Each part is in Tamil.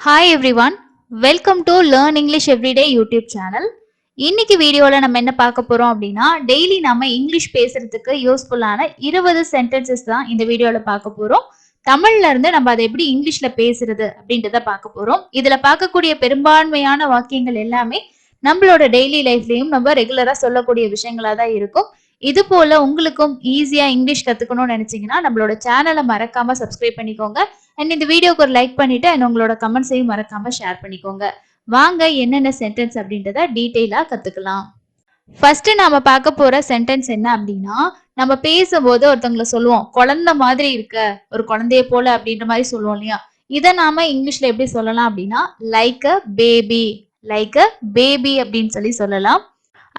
Hi everyone, welcome to Learn English Everyday YouTube channel. இன்னைக்கு வீடியோல நம்ம என்ன பார்க்க போறோம் அப்படின்னா டெய்லி நம்ம இங்கிலீஷ் பேசுறதுக்கு யூஸ்ஃபுல்லான 20 சென்டென்சஸ் தான் இந்த வீடியோல பார்க்க போறோம். தமிழ்ல இருந்து நம்ம அதை எப்படி இங்கிலீஷ்ல பேசுறது அப்படின்றத பார்க்க போறோம். இதுல பார்க்கக்கூடிய பெரும்பான்மையான வாக்கியங்கள் எல்லாமே நம்மளோட டெய்லி லைஃப்லயும் நம்ம ரெகுலரா சொல்லக்கூடிய விஷயங்களா தான் இருக்கும். இது போல உங்களுக்கும் ஈஸியா இங்கிலீஷ் கத்துக்கணும்னு நினைச்சீங்கன்னா நம்மளோட சேனலை மறக்காம சப்ஸ்கிரைப் பண்ணிக்கோங்க. அண்ட் இந்த வீடியோக்கு ஒரு லைக் பண்ணிட்டு அண்ட் உங்களோட கமெண்ட்ஸையும் மறக்காம ஷேர் பண்ணிக்கோங்க. வாங்க என்னென்ன சென்டென்ஸ் அப்படின்றத டீட்டெயிலா கத்துக்கலாம். ஃபர்ஸ்ட் நாம பார்க்க போற சென்டென்ஸ் என்ன அப்படின்னா, நம்ம பேசும்போது ஒருத்தவங்களை சொல்லுவோம் குழந்தை மாதிரி இருக்க, ஒரு குழந்தைய போல அப்படின்ற மாதிரி சொல்லுவோம் இல்லையா? இதை நாம இங்கிலீஷ்ல எப்படி சொல்லலாம் அப்படின்னா like a baby, like a baby அப்படின்னு சொல்லலாம்.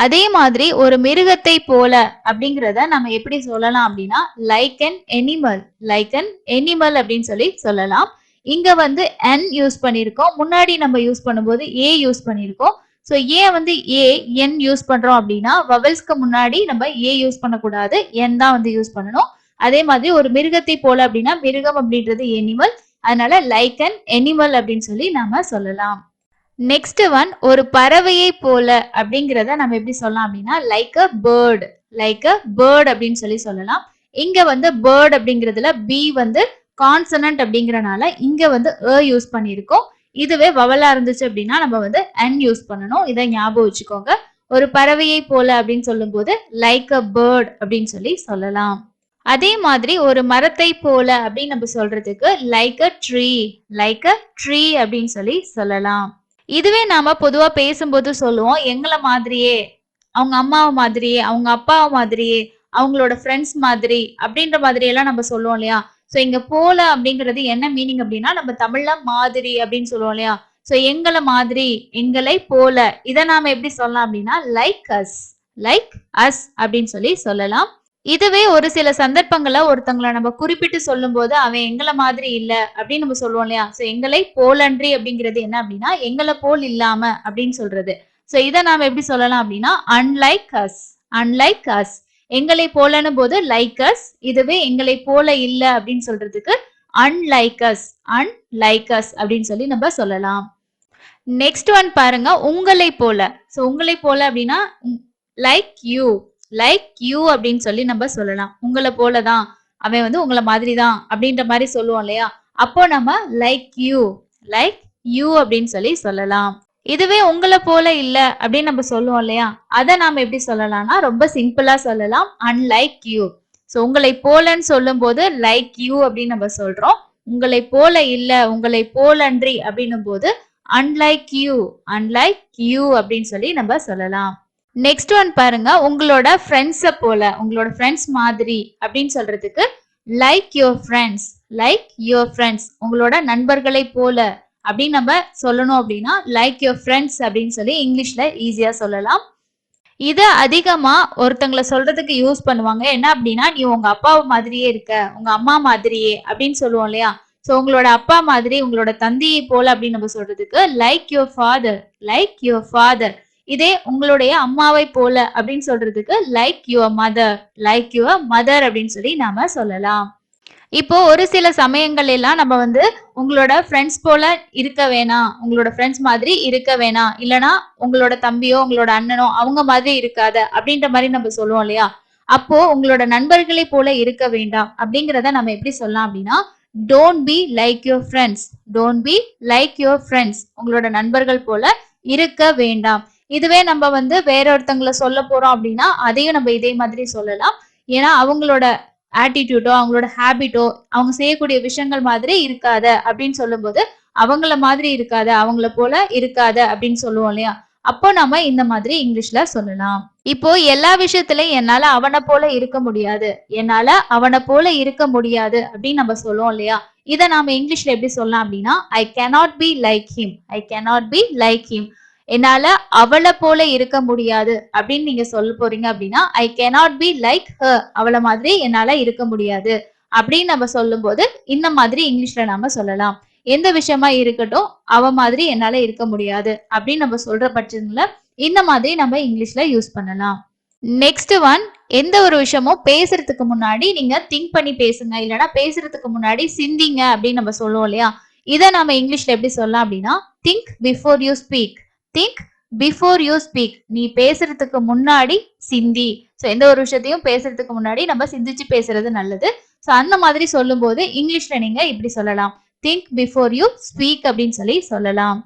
அதே மாதிரி ஒரு மிருகத்தை போல அப்படிங்கிறத நம்ம எப்படி சொல்லலாம் அப்படின்னா like an animal, like an animal அப்படின்னு சொல்லலாம். இங்க வந்து என் யூஸ் பண்ணியிருக்கோம், முன்னாடி நம்ம யூஸ் பண்ணும்போது ஏ யூஸ் பண்ணியிருக்கோம். ஸோ ஏன் வந்து ஏ என் யூஸ் பண்றோம் அப்படின்னா வவல்ஸ்க்கு முன்னாடி நம்ம ஏ யூஸ் பண்ணக்கூடாது, என் தான் வந்து யூஸ் பண்ணணும். அதே மாதிரி ஒரு மிருகத்தை போல அப்படின்னா மிருகம் அப்படின்றது எனிமல், அதனால லைக் அன் எனிமல் அப்படின்னு நாம சொல்லலாம். நெக்ஸ்ட் ஒன் ஒரு பறவையை போல அப்படிங்கிறத நம்ம எப்படி சொல்லலாம் அப்படின்னா like a bird, like a bird அப்படின்னு சொல்லலாம். இங்க வந்து பேர்ட் அப்படிங்கிறதுல பி வந்து கான்சனன்ட் அப்படிங்கறனால இங்க வந்து அ யூஸ் பண்ணியிருக்கோம். இதுவே வவலா இருந்துச்சு அப்படின்னா நம்ம வந்து அன் யூஸ் பண்ணணும். இதை ஞாபகம் வச்சுக்கோங்க. ஒரு பறவையை போல அப்படின்னு சொல்லும் போது லைக் அ பேர்ட் அப்படின்னு சொல்லலாம். அதே மாதிரி ஒரு மரத்தை போல அப்படின்னு நம்ம சொல்றதுக்கு like a tree, like a tree அப்படின்னு சொல்லலாம். இதுவே நாம பொதுவா பேசும்போது சொல்லுவோம் எங்களை மாதிரியே, அவங்க அம்மாவை மாதிரியே, அவங்க அப்பாவை மாதிரியே, அவங்களோட ஃப்ரெண்ட்ஸ் மாதிரி அப்படின்ற மாதிரி எல்லாம் நம்ம சொல்லுவோம் இல்லையா? சோ இங்க போல அப்படிங்கிறது என்ன மீனிங் அப்படின்னா நம்ம தமிழ்ல மாதிரி அப்படின்னு சொல்லுவோம் இல்லையா? சோ எங்களை மாதிரி, எங்களை போல, இதை நாம எப்படி சொல்லலாம் அப்படின்னா லைக் அஸ், லைக் அஸ் அப்படின்னு சொல்லலாம். இதுவே ஒரு சில சந்தர்ப்பங்கள்ல ஒருத்தவங்களை நம்ம குறிப்பிட்டு சொல்லும் போது அவன் எங்களை மாதிரி இல்ல அப்படின்னு நம்ம சொல்லுவோம் இல்லையா? சோ எங்களை போலன்றி அப்படிங்கிறது என்ன அப்படின்னா எங்களை போல் இல்லாம அப்படின்னு சொல்றது. சோ இதை நாம எப்படி சொல்லலாம் அப்படின்னா அன்லைக் அஸ், அன்லைக் அஸ். எங்களை போலன்னு போது லைக் அஸ், இதுவே எங்களை போல இல்ல அப்படின்னு சொல்றதுக்கு அன்லைக் அஸ், அன்லைக் அஸ் அப்படின்னு நம்ம சொல்லலாம். நெக்ஸ்ட் ஒன் பாருங்க உங்களை போல. சோ உங்களை போல அப்படின்னா லைக் யூ, லைக் யூ அப்படின்னு நம்ம சொல்லலாம். உங்களை போலதான், அவன் வந்து உங்களை மாதிரி தான் அப்படின்ற மாதிரி சொல்லுவோம் இல்லையா? அப்போ நம்ம லைக் யூ, லைக் யூ அப்படின்னு சொல்லலாம். இதுவே உங்களை போல இல்ல அப்படின்னு நம்ம சொல்லுவோம் இல்லையா? அதை நாம எப்படி சொல்லலாம்னா ரொம்ப சிம்பிளா சொல்லலாம் அன்லைக் யூ. சோ உங்களை போலன்னு சொல்லும் போது லைக் யூ அப்படின்னு நம்ம சொல்றோம். உங்களை போல இல்ல, உங்களை போலன்றி அப்படின்னும் போது அன்லைக் யூ, அன்லைக் யூ அப்படின்னு நம்ம சொல்லலாம். நெக்ஸ்ட் ஒன் பாருங்க உங்களோட ஃப்ரெண்ட்ஸை போல, உங்களோட ஃப்ரெண்ட்ஸ் மாதிரி அப்படின்னு சொல்றதுக்கு like your friends, like your friends. உங்களோட நண்பர்களை போல அப்படின்னு நம்ம சொல்லணும் அப்படின்னா லைக் யுவர் ஃப்ரெண்ட்ஸ் அப்படின்னு இங்கிலீஷ்ல ஈஸியா சொல்லலாம். இதை அதிகமா ஒருத்தங்களை சொல்றதுக்கு யூஸ் பண்ணுவாங்க. என்ன அப்படின்னா நீ உங்க அப்பாவை மாதிரியே இருக்க, உங்க அம்மா மாதிரியே அப்படின்னு சொல்லுவோம் இல்லையா? சோ உங்களோட அப்பா மாதிரி, உங்களோட தந்தையை போல அப்படின்னு நம்ம சொல்றதுக்கு like your father, like your father. இதே உங்களுடைய அம்மாவை போல அப்படின்னு சொல்றதுக்கு like your mother, like your mother அப்படின்னு நாம சொல்லலாம். இப்போ ஒரு சில சமயங்கள் எல்லாம் நம்ம வந்து உங்களோட ஃப்ரெண்ட்ஸ் போல இருக்க வேணாம், உங்களோட ஃப்ரெண்ட்ஸ் மாதிரி இருக்க வேணாம், இல்லனா உங்களோட தம்பியோ உங்களோட அண்ணனோ அவங்க மாதிரி இருக்காத அப்படின்ற மாதிரி நம்ம சொல்லுவோம் இல்லையா? அப்போ உங்களோட நண்பர்களை போல இருக்க வேண்டாம் அப்படிங்கிறத நம்ம எப்படி சொல்லலாம் அப்படின்னா don't be like your friends, don't be like your friends. உங்களோட நண்பர்கள் போல இருக்க வேண்டாம். இதுவே நம்ம வந்து வேற ஒருத்தங்களை சொல்ல போறோம் அப்படின்னா அதையும் நம்ம இதே மாதிரி சொல்லலாம். ஏன்னா அவங்களோட ஆட்டிடியூடோ அவங்களோட ஹேபிட்டோ அவங்க செய்யக்கூடிய விஷயங்கள் மாதிரி இருக்காத அப்படின்னு சொல்லும் போது அவங்கள மாதிரி இருக்காத, அவங்கள போல இருக்காத அப்படின்னு சொல்லுவோம் இல்லையா? அப்போ நம்ம இந்த மாதிரி இங்கிலீஷ்ல சொல்லலாம். இப்போ எல்லா விஷயத்திலயும் என்னால அவனை போல இருக்க முடியாது, என்னால அவனை போல இருக்க முடியாது அப்படின்னு நம்ம சொல்லுவோம் இல்லையா? இதை நாம இங்கிலீஷ்ல எப்படி சொல்லலாம் அப்படின்னா I cannot be like him, I cannot be like him. என்னால அவளை போல இருக்க முடியாது அப்படின்னு நீங்க சொல்ல போறீங்க அப்படின்னா I cannot be like her, அவளை மாதிரி என்னால இருக்க முடியாது அப்படின்னு நம்ம சொல்லும் போது இந்த மாதிரி இங்கிலீஷ்ல நாம சொல்லலாம். எந்த விஷயமா இருக்கட்டும் அவ மாதிரி என்னால இருக்க முடியாது அப்படின்னு நம்ம சொல்ற பட்சத்துல இந்த மாதிரி நம்ம இங்கிலீஷ்ல யூஸ் பண்ணலாம். நெக்ஸ்ட் ஒன் எந்த ஒரு விஷயமும் பேசுறதுக்கு முன்னாடி நீங்க திங்க் பண்ணி பேசுங்க, இல்லைன்னா பேசுறதுக்கு முன்னாடி சிந்திங்க அப்படின்னு நம்ம சொல்லுவோம் இல்லையா? இதை நாம இங்கிலீஷ்ல எப்படி சொல்லலாம் அப்படின்னா think before you speak. Think before you speak. நீ பேசுறதுக்கு முன்னாடி சிந்தி. ஸோ எந்த ஒரு விஷயத்தையும் பேசுறதுக்கு முன்னாடி நம்ம சிந்திச்சு பேசுறது நல்லது. ஸோ அந்த மாதிரி சொல்லும் போது இங்கிலீஷ்ல நீங்க இப்படி சொல்லலாம், திங்க் பிஃபோர் யூ ஸ்பீக் அப்படின்னு சொல்லி சொல்லலாம்.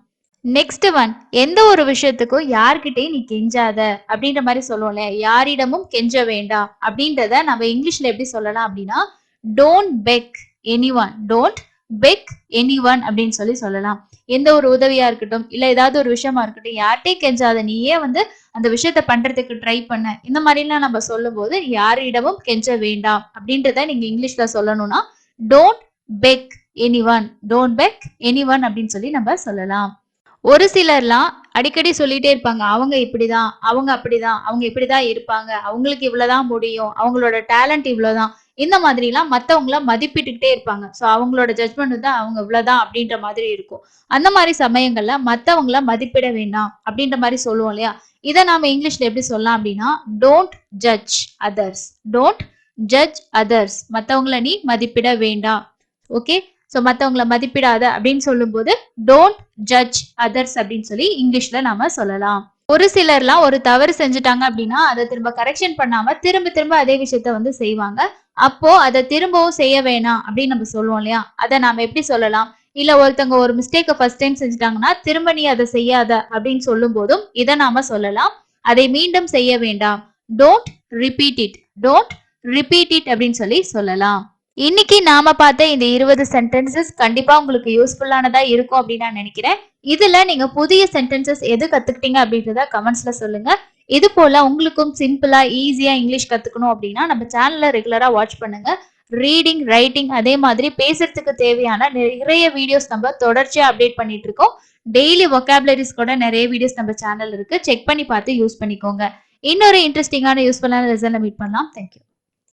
நெக்ஸ்ட் ஒன், எந்த ஒரு விஷயத்துக்கும் யார்கிட்டயும் நீ கெஞ்சாத அப்படின்ற மாதிரி சொல்லுவோம்ல, யாரிடமும் கெஞ்ச வேண்டாம் அப்படின்றத நம்ம இங்கிலீஷ்ல எப்படி சொல்லலாம் அப்படின்னா don't peg any one. Don't peg any one அப்படின்னு சொல்லி சொல்லலாம். எந்த ஒரு உதவியா இருக்கட்டும் இல்ல ஏதாவது ஒரு விஷயமா இருக்கட்டும், யார்கிட்டயும் கெஞ்சாத, நீயே அந்த விஷயத்த பண்றதுக்கு ட்ரை பண்ண, இந்த மாதிரிலாம் நம்ம சொல்லும் போது யாரிடமும் கெஞ்ச வேண்டாம் அப்படின்றத நீங்க இங்கிலீஷ்ல சொல்லணும்னா don't peg any one. Don't peg any one அப்படின்னு சொல்லி நம்ம சொல்லலாம். ஒரு சிலர்லாம் அடிக்கடி சொல்லிட்டே இருப்பாங்க, அவங்க இப்படிதான், அவங்க அப்படிதான், அவங்க இப்படிதான் இருப்பாங்க, அவங்களுக்கு இவ்வளவுதான் முடியும், அவங்களோட டேலண்ட் இவ்வளவுதான், இந்த மாதிரி எல்லாம் மத்தவங்கள மதிப்பிட்டுக்கிட்டே இருப்பாங்க. சோ அவங்களோட ஜட்மெண்ட் தான் அவங்க இவ்வளவுதான் அப்படின்ற மாதிரி இருக்கும். அந்த மாதிரி சமயங்கள்ல மத்தவங்கள மதிப்பிட வேண்டாம் அப்படின்ற மாதிரி சொல்லுவோம் இல்லையா, இதை நாம இங்கிலீஷ்ல எப்படி சொல்லலாம் அப்படின்னா don't judge others. Don't judge others. மத்தவங்கள நீ மதிப்பிட வேண்டாம். ஓகே, சோ மத்தவங்கள மதிப்பிடாத அப்படின்னு சொல்லும் போது டோன்ட் ஜட்ஜ் அதர்ஸ் அப்படின்னு சொல்லி இங்கிலீஷ்ல நாம சொல்லலாம். ஒரு சிலர்லாம் ஒரு தவறு செஞ்சுட்டாங்க அப்படின்னா அதை திரும்ப கரெக்ஷன் பண்ணாம திரும்ப திரும்ப அதே விஷயத்த செய்வாங்க. அப்போ அதை திரும்பவும் செய்ய வேணாம் அப்படின்னு நம்ம சொல்லுவோம் இல்லையா, அதை நாம எப்படி சொல்லலாம்? இல்ல ஒருத்தவங்க ஒரு மிஸ்டேக்கை ஃபர்ஸ்ட் டைம் செஞ்சுட்டாங்கன்னா திரும்ப நீ அதை செய்யாத அப்படின்னு சொல்லும் போதும் இதை நாம சொல்லலாம், அதை மீண்டும் செய்ய வேண்டாம். Don't repeat it. Don't repeat it அப்படின்னு சொல்லி சொல்லலாம். இன்னைக்கு நாம பார்த்த இந்த 20 சென்டென்சஸ் கண்டிப்பா உங்களுக்கு யூஸ்ஃபுல்லானதா இருக்கும் அப்படின்னு நான் நினைக்கிறேன். இதுல நீங்க புதிய சென்டென்சஸ் எது கத்துக்கிட்டீங்க அப்படின்றத கமெண்ட்ஸ்ல சொல்லுங்க. இது போல உங்களுக்கும் சிம்பிளா ஈஸியா இங்கிலீஷ் கத்துக்கணும் அப்படின்னா நம்ம சேனல்ல ரெகுலரா வாட்ச் பண்ணுங்க. ரீடிங், ரைட்டிங், அதே மாதிரி பேசுறதுக்கு தேவையான நிறைய வீடியோஸ் நம்ம தொடர்ச்சியா அப்டேட் பண்ணிட்டு இருக்கோம். டெய்லி வொக்காபுலரிஸ் கூட நிறைய வீடியோஸ் நம்ம சேனல் இருக்கு, செக் பண்ணி பார்த்து யூஸ் பண்ணிக்கோங்க. இன்னொரு இன்ட்ரெஸ்டிங்கான யூஸ்ஃபுல்லான லெசன்ல மீட் பண்ணலாம். தேங்க்யூ.